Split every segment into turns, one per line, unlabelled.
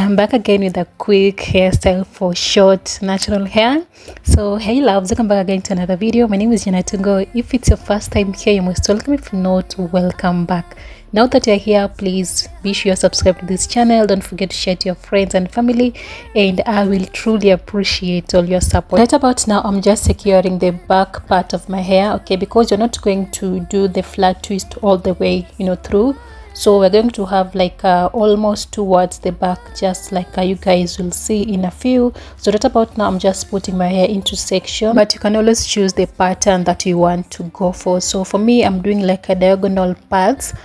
I'm back again with a quick hairstyle for short natural hair. So hey loves, welcome back again to another video. My name is Jana Tungo. If it's your first time here, you're most welcome. If not, welcome back. Now that you're here, please be sure to subscribe to this channel. Don't forget to share to your friends and family, and I will truly appreciate all your support. Right about now, I'm just securing the back part of my hair, okay, because you're not going to do the flat twist all the way, through. So we're going to have like almost towards the back, just like you guys will see in a few. So right about now, I'm just putting my hair into section, but you can always choose the pattern that you want to go for. So for me, I'm doing like a diagonal paths,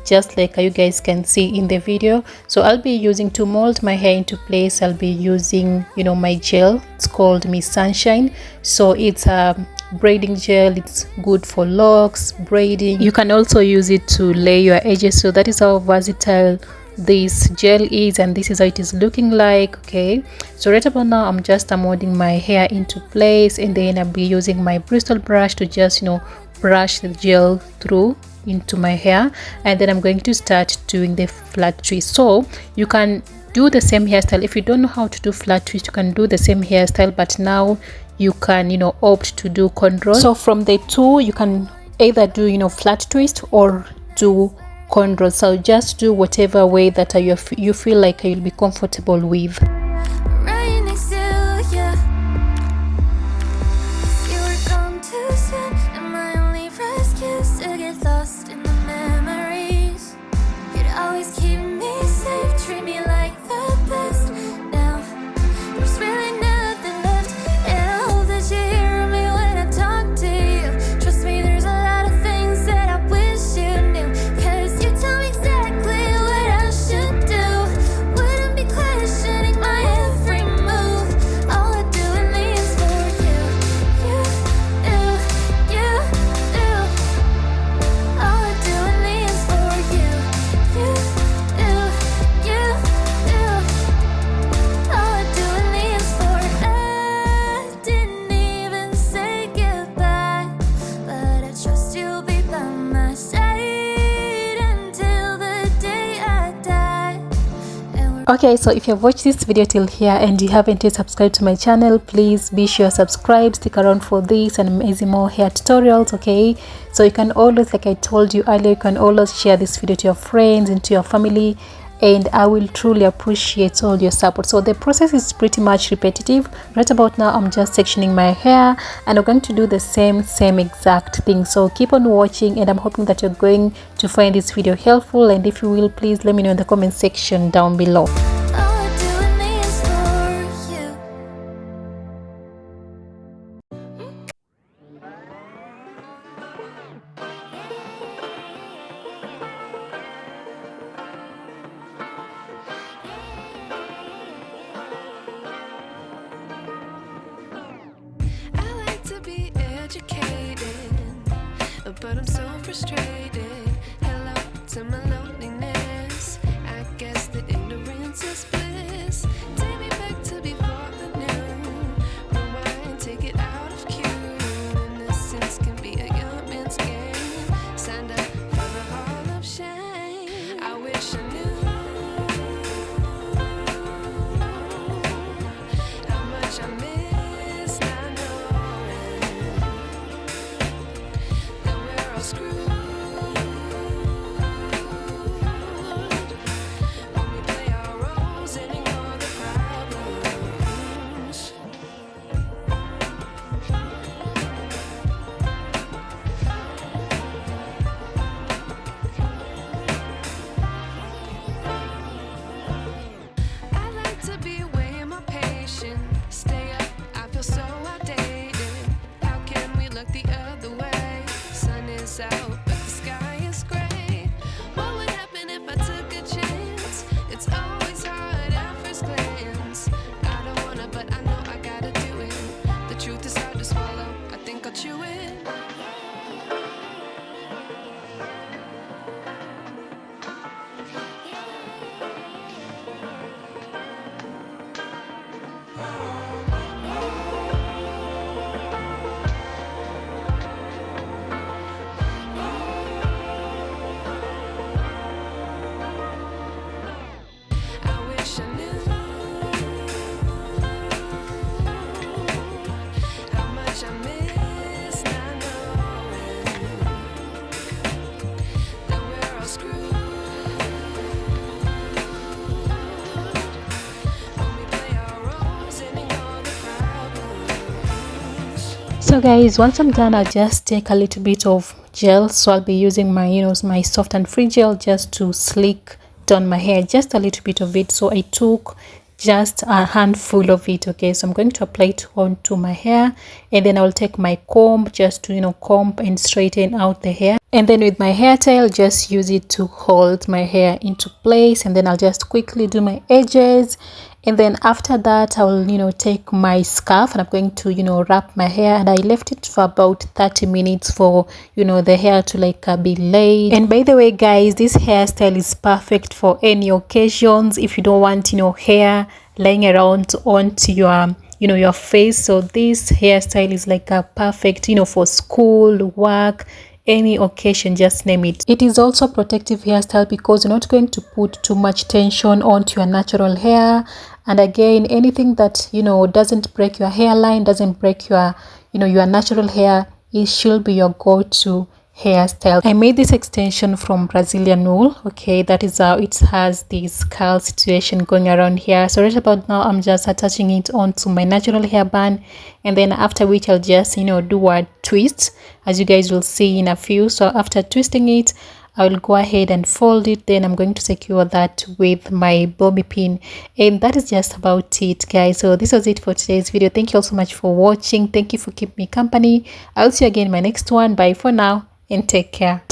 just like you guys can see in the video. So I'll be using, to mold my hair into place, I'll be using my gel. It's called Miss Sunshine. So it's a braiding gel. It's good for locks, braiding. You can also use it to lay your edges. So that is how versatile this gel is, and this is how it is looking like. Okay, so right about now, I'm just molding my hair into place, and then I'll be using my bristle brush to just brush the gel through into my hair, and then I'm going to start doing the flat twist. So you can do the same hairstyle. If you don't know how to do flat twist, you can do the same hairstyle, but now you can opt to do cornrow. So from the two, you can either do flat twist or do cornrow. So just do whatever way that you feel like you'll be comfortable with. Okay, so if you've watched this video till here and you haven't yet subscribed to my channel, please be sure to subscribe. Stick around for this and amazing more hair tutorials. Okay, so you can always, like I told you earlier, you can always share this video to your friends and to your family, and I will truly appreciate all your support. So the process is pretty much repetitive. Right about now, I'm just sectioning my hair, and I'm going to do the same exact thing. So keep on watching, and I'm hoping that you're going to find this video helpful, and if you will, please let me know in the comment section down below.
But I'm so frustrated. Hello to my loneliness. I guess that ignorance is bliss. Take me back to before I knew. Rewind, take it out of cue. Innocence can be a young man's game. Signed up for the hall of shame. I wish I knew how much I miss not knowing. Screw
So guys, once I'm done, I'll just take a little bit of gel. So I'll be using my, my soft and free gel just to slick down my hair, just a little bit of it. So I took just a handful of it. Okay, so I'm going to apply it onto my hair, and then I'll take my comb just to comb and straighten out the hair, and then with my hair towel just use it to hold my hair into place, and then I'll just quickly do my edges. And then after that, I will take my scarf, and I'm going to wrap my hair, and I left it for about 30 minutes for the hair to be laid. And by the way guys, this hairstyle is perfect for any occasions. If you don't want hair lying around onto your your face, so this hairstyle is like a perfect for school, work, any occasion, just name it. It is also a protective hairstyle because you're not going to put too much tension onto your natural hair. And again, anything that doesn't break your hairline, doesn't break your your natural hair, it should be your go-to hairstyle. I made this extension from Brazilian wool. Okay, that is how it has this curl situation going around here. So right about now, I'm just attaching it onto my natural hair band, and then after which I'll just do a twist, as you guys will see in a few. So after twisting it, I will go ahead and fold it. Then I'm going to secure that with my bobby pin, and that is just about it guys. So this was it for today's video. Thank you all so much for watching. Thank you for keeping me company. I'll see you again in my next one. Bye for now and take care.